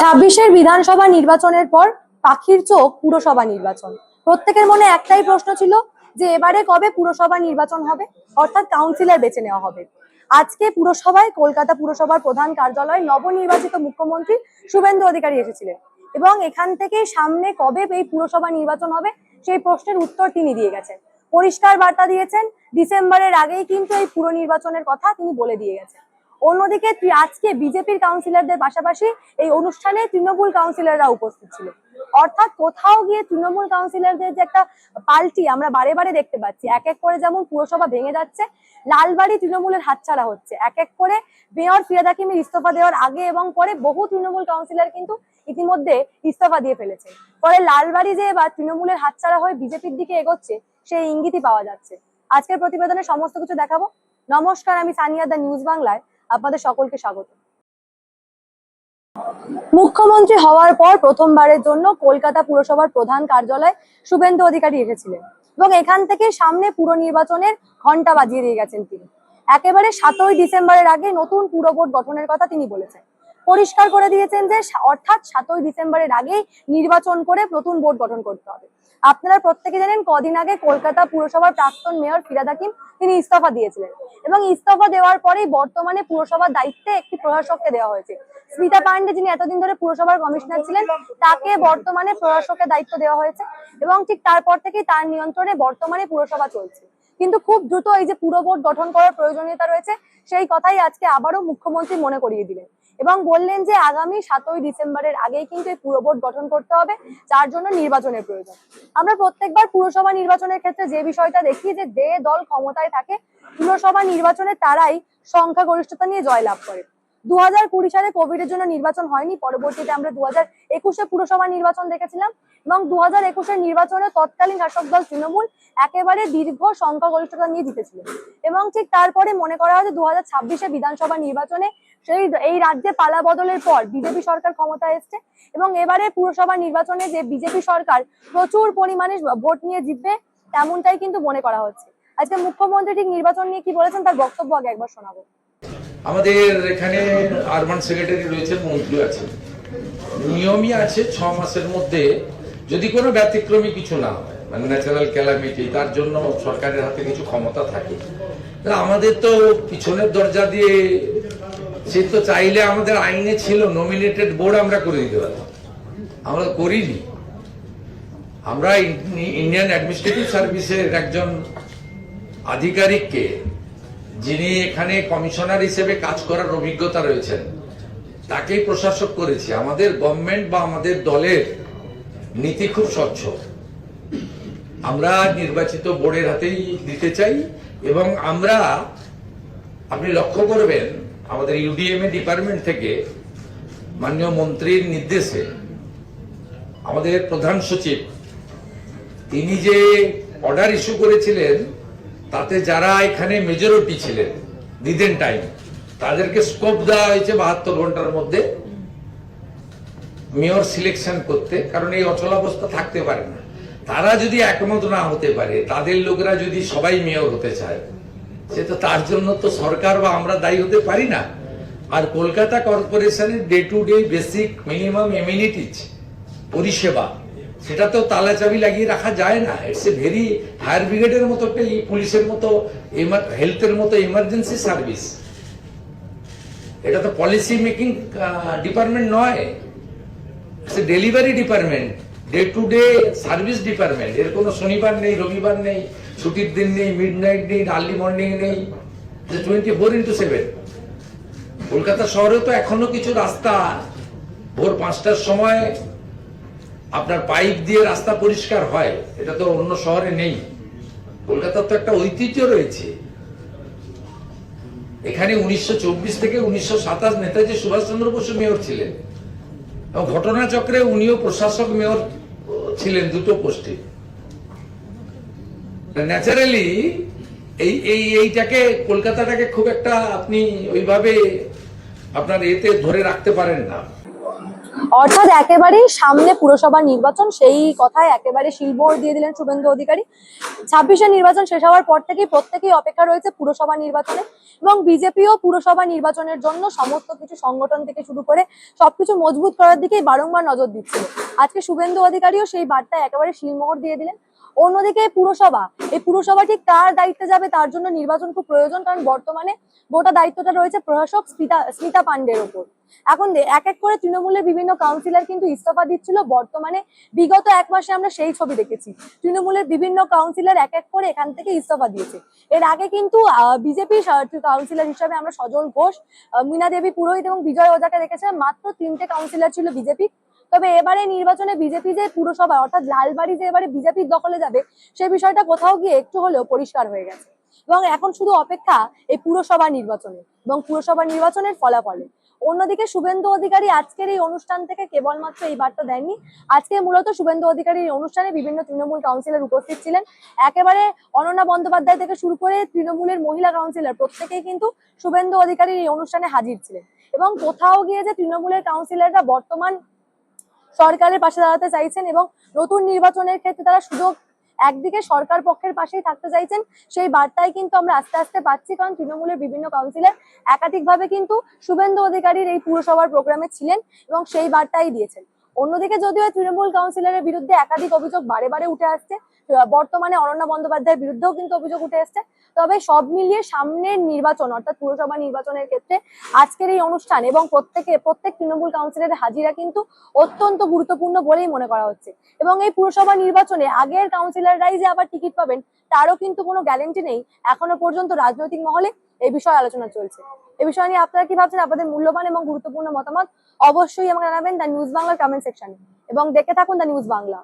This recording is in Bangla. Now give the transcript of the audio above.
ছাব্বিশের বিধানসভা নির্বাচনের পর পাখির চোখ পুরসভা নির্বাচন। প্রত্যেকের মনে একটাই প্রশ্ন ছিল যে এবারে কবে পুরসভা নির্বাচন হবে, অর্থাৎ কাউন্সিলর বেছে নেওয়া হবে। আজকে পুরসভায় কলকাতা পুরসভার প্রধান কার্যালয়ে নবনির্বাচিত মুখ্যমন্ত্রী শুভেন্দু অধিকারী এসেছিলেন এবং এখান থেকে সামনে কবে এই পুরসভা নির্বাচন হবে সেই প্রশ্নের উত্তর তিনি দিয়ে গেছেন। পরিষ্কার বার্তা দিয়েছেন, ডিসেম্বরের আগেই কিন্তু এই পুর নির্বাচনের কথা তিনি বলে দিয়ে গেছেন। অন্যদিকে আজকে বিজেপির কাউন্সিলরদের পাশাপাশি এই অনুষ্ঠানে তৃণমূল কাউন্সিলররা উপস্থিত ছিল। অর্থাৎ কোথাও গিয়ে তৃণমূল কাউন্সিলরদের যে একটা পাল্টি আমরা বারে বারে দেখতে পাচ্ছি। এক এক করে যেমন পুরসভা ভেঙে যাচ্ছে, লালবাড়ি তৃণমূলের হাতছাড়া হচ্ছে। এক এক করে মেয়র ফিরহাদ হাকিমের ইস্তফা দেওয়ার আগে এবং পরে বহু তৃণমূল কাউন্সিলর কিন্তু ইতিমধ্যে ইস্তফা দিয়ে ফেলেছে। ফলে লালবাড়ি যে এবার তৃণমূলের হাতছাড়া হয়ে বিজেপির দিকে এগোচ্ছে সেই ইঙ্গিতই পাওয়া যাচ্ছে। আজকের প্রতিবেদনে সমস্ত কিছু দেখাবো। নমস্কার, আমি সানিয়া, দা নিউজ বাংলায় আপনাদের সকলকে স্বাগত। মুখ্যমন্ত্রী হওয়ার পর প্রথমবারের জন্য কলকাতা পুরসভার প্রধান কার্যালয়ে শুভেন্দু অধিকারী এসেছিলেন এবং এখান থেকে সামনে পুর নির্বাচনের ঘন্টা বাজিয়ে দিয়ে গেছেন তিনি। একেবারে 7ই ডিসেম্বরের আগে নতুন পুর বোর্ড গঠনের কথা তিনি বলেছেন। পরিষ্কার করে দিয়েছেন যে অর্থাৎ 7ই ডিসেম্বরের আগেই নির্বাচন করে নতুন বোর্ড গঠন করতে হবে। আপনারা প্রত্যেকে জানেন, কদিন আগে কলকাতা পুরসভার প্রাক্তন মেয়র ফিরহাদ হাকিম তিনি ইস্তফা দিয়েছিলেন এবং ইস্তফা দেওয়ার পরেই বর্তমানে পুরসভার দায়িত্বে একটি প্রশাসককে দেওয়া হয়েছে। স্মিতা পান্ডে, যিনি এতদিন ধরে পুরসভার কমিশনার ছিলেন, তাকে বর্তমানে প্রশাসকের দায়িত্ব দেওয়া হয়েছে এবং ঠিক তারপর থেকেই তার নিয়ন্ত্রণে বর্তমানে পুরসভা চলছে। কিন্তু খুব দ্রুত এই যে পুর বোর্ড গঠন করার প্রয়োজনীয়তা রয়েছে সেই কথাই আজকে আবারও মুখ্যমন্ত্রী মনে করিয়ে দিলেন এবং বললেন যে আগামী 7ই ডিসেম্বরের আগেই কিন্তু এই পুর বোর্ড গঠন করতে হবে, যার জন্য নির্বাচনের প্রয়োজন। আমরা প্রত্যেকবার পুরসভা নির্বাচনের ক্ষেত্রে যে বিষয়টা দেখি যে দল ক্ষমতায় থাকে পুরসভা নির্বাচনে তারাই সংখ্যাগরিষ্ঠতা নিয়ে জয়লাভ করে। 2020 সালে কোভিড এর জন্য নির্বাচন হয়নি, পরবর্তীতে আমরা 2021 পুরসভা নির্বাচন দেখেছিলাম এবং 2021 নির্বাচনে তৎকালীন শাসক দল তৃণমূল একেবারে দীর্ঘ সংখ্যাগরিষ্ঠতা নিয়ে জিতেছিল এবং ঠিক তারপরে মনে করা হয় যে 2026 বিধানসভা নির্বাচনে এই রাজ্যে পালা বদলের পর বিজেপি সরকার ক্ষমতায় এসছে এবং এবারে পুরসভা নির্বাচনে যে বিজেপি সরকার প্রচুর পরিমাণে ভোট নিয়ে জিতবে তেমনটাই কিন্তু মনে করা হচ্ছে। আজকে মুখ্যমন্ত্রী ঠিক নির্বাচন নিয়ে কি বলেছেন তার বক্তব্য আগে একবার শোনাবো। আমাদের এখানে আরবান সেক্রেটারি রয়েছে, মন্ত্রী আছে, নিয়মই আছে 6 মাসের মধ্যে যদি কোনো ব্যতিক্রমী কিছু না হয়, মানে ন্যাচারাল ক্যালামিটি, তার জন্য সরকারের হাতে কিছু ক্ষমতা থাকে। আমাদের তো পিছনের দরজা দিয়ে সে তো চাইলে আমাদের আইনে ছিল নমিনেটেড বোর্ড আমরা করে দিতে পারতাম, আমরা করিনি। আমরা ইন্ডিয়ান অ্যাডমিনিস্ট্রেটিভ সার্ভিসের একজন আধিকারিককে, যিনি এখানে কমিশনার হিসেবে কাজ করার অভিজ্ঞতা রয়েছেন, তাকেই প্রশাসক করেছি। আমাদের গভর্নমেন্ট বা আমাদের দলের নীতি খুব স্বচ্ছ, আমরা নির্বাচিত বোর্ডের হাতেই দিতে চাই এবং আমরা, আপনি লক্ষ্য করবেন আমাদের ইউডিএমএ ডিপার্টমেন্ট থেকে মাননীয় মন্ত্রীর নির্দেশে আমাদের প্রধান সচিব তিনি যে অর্ডার ইস্যু করেছিলেন তাতে যারা এখানে মেজরিটি ছিলেন দিদেন টাইম, তাদেরকে স্কোপ দেওয়া হয়েছে 72 ঘন্টার মধ্যে মেয়র সিলেকশন করতে, কারণ এই অচলাবস্থা থাকতে পারে না। তারা যদি একমত না হতে পারে, তাদের লোকেরা যদি সবাই মেয়র হতে চায়, সে তো তার জন্য তো সরকার বা আমরা দায়ী হতে পারি না। আর কলকাতা কর্পোরেশনের day to day basic minimum amenities পরিষেবা, সেটা তো তালা চাবি লাগিয়ে রাখা যায় না। ইটস এ ভেরি ফায়ার ব্রিগেডের মতো, একটা পুলিশের মতো, হেলথের মতো ইমার্জেন্সি সার্ভিস। এটা তো পলিসি মেকিং ডিপার্টমেন্ট নয়, it's a delivery department, day to day service department. এর কোনো শনিবার নেই, রবিবার নেই, ছুটির দিন নেই, মিড নাইট নেই, আর্লি মর্নিং নেই, 24x7। কলকাতা শহরে তো এখনো কিছু রাস্তা ভোর 5টার সময় আপনার পাইপ দিয়ে রাস্তা পরিষ্কার হয়, এটা তো অন্য শহরে নেই। কলকাতার তো একটা ঐতিহ্য রয়েছে। এখানে 1924 থেকে 1927 নেতাজি সুভাষচন্দ্র বসু মেয়র ছিলেন এবং ঘটনাচক্রে উনিও প্রশাসক মেয়র ছিলেন, দুটো পোস্টে। ন্যাচারালি এইটাকে কলকাতাটাকে খুব একটা আপনি ওইভাবে আপনার এতে ধরে রাখতে পারেন না। অর্থাৎ একেবারেই সামনে পুরসভা নির্বাচন, সেই কথায় একেবারে শিলমোহর দিয়ে দিলেন শুভেন্দু অধিকারী। 26-এ নির্বাচন শেষ হওয়ার পর থেকেই প্রত্যেকেই অপেক্ষা রয়েছে পুরসভা নির্বাচনে, এবং বিজেপিও পুরসভা নির্বাচনের জন্য সমস্ত কিছু সংগঠন থেকে শুরু করে সবকিছু মজবুত করার দিকেই বারংবার নজর দিচ্ছিল। আজকে শুভেন্দু অধিকারীও সেই বার্তায় একেবারে শিলমোহর দিয়ে দিলেন। অন্যদিকে এই পুরসভা ঠিক কার দায়িত্বে যাবে তার জন্য নির্বাচন খুব প্রয়োজন, কারণ বর্তমানে গোটা দায়িত্বটা রয়েছে প্রশাসক স্মিতা পান্ডের ওপর। এখন এক এক করে তৃণমূলের বিভিন্ন কাউন্সিলর কিন্তু ইস্তফা দিচ্ছিল। বর্তমানে বিগত 1 মাসে আমরা সেই ছবি দেখেছি, তৃণমূলের বিভিন্ন কাউন্সিলর এক এক করে এখান থেকে ইস্তফা দিয়েছে। এর আগে কিন্তু বিজেপি কাউন্সিলর হিসাবে আমরা সজল ঘোষ, মীনা দেবী পুরোহিত এবং বিজয় ওঝাকে দেখেছিলাম। মাত্র 3টে কাউন্সিলর ছিল বিজেপি। তবে এবারে নির্বাচনে বিজেপি যে পুরসভা অর্থাৎ লালবাড়ি যে এবারে বিজেপির দখলে যাবে, সেই বিষয়টা কোথাও গিয়ে একটু হলেও পরিষ্কার হয়ে গেছে, এবং এখন শুধু অপেক্ষা এই পুরসভা নির্বাচনে এবং পুরসভা নির্বাচনের ফলাফলে। অন্যদিকে শুভেন্দু অধিকারী আজকের এই অনুষ্ঠান থেকে কেবলমাত্র এই বার্তা দেননি। আজকে মূলত শুভেন্দু অধিকারীর এই অনুষ্ঠানে বিভিন্ন তৃণমূল কাউন্সিলর উপস্থিত ছিলেন। একেবারে অনন্যা বন্দ্যোপাধ্যায় থেকে শুরু করে তৃণমূলের মহিলা কাউন্সিলর প্রত্যেকেই কিন্তু শুভেন্দু অধিকারীর এই অনুষ্ঠানে হাজির ছিলেন, এবং কোথাও গিয়ে যে তৃণমূলের কাউন্সিলররা বর্তমান সরকারের পাশে দাঁড়াতে চাইছেন এবং নতুন নির্বাচনের ক্ষেত্রে তারা সুযোগ একদিকে সরকার পক্ষের পাশেই থাকতে চাইছেন, সেই বার্তায় কিন্তু আমরা আস্তে আস্তে পাচ্ছি, কারণ তৃণমূলের বিভিন্ন কাউন্সিলর একাধিকভাবে কিন্তু শুভেন্দু অধিকারীর এই পুরসভার প্রোগ্রামে ছিলেন এবং সেই বার্তাই দিয়েছেন। অন্যদিকে যদিও তৃণমূল কাউন্সিলরের বিরুদ্ধে একাধিক অভিযোগ বারে বারে উঠে আসছে, বর্তমানে অনন্যা বন্দ্যোপাধ্যায়ের বিরুদ্ধেও কিন্তু অভিযোগ উঠে আসছে, তবে সব মিলিয়ে সামনের নির্বাচন অর্থাৎ পুরসভা নির্বাচনের ক্ষেত্রে আজকের এই অনুষ্ঠান এবং প্রত্যেক তৃণমূল কাউন্সিলরের হাজিরা কিন্তু অত্যন্ত গুরুত্বপূর্ণ বলেই মনে করা হচ্ছে। এবং এই পুরসভা নির্বাচনে আগের কাউন্সিলররাই যে আবার টিকিট পাবেন তারও কিন্তু কোনো গ্যারান্টি নেই। এখনো পর্যন্ত রাজনৈতিক মহলে এই বিষয়ে আলোচনা চলছে। এই বিষয় নিয়ে আপনারা কি ভাবছেন? আপনাদের মূল্যবান এবং গুরুত্বপূর্ণ মতামত অবশ্যই আমাকে জানাবেন দ্য নিউজ বাংলার কমেন্ট সেকশনে, এবং দেখে থাকুন দ্য নিউজ বাংলা।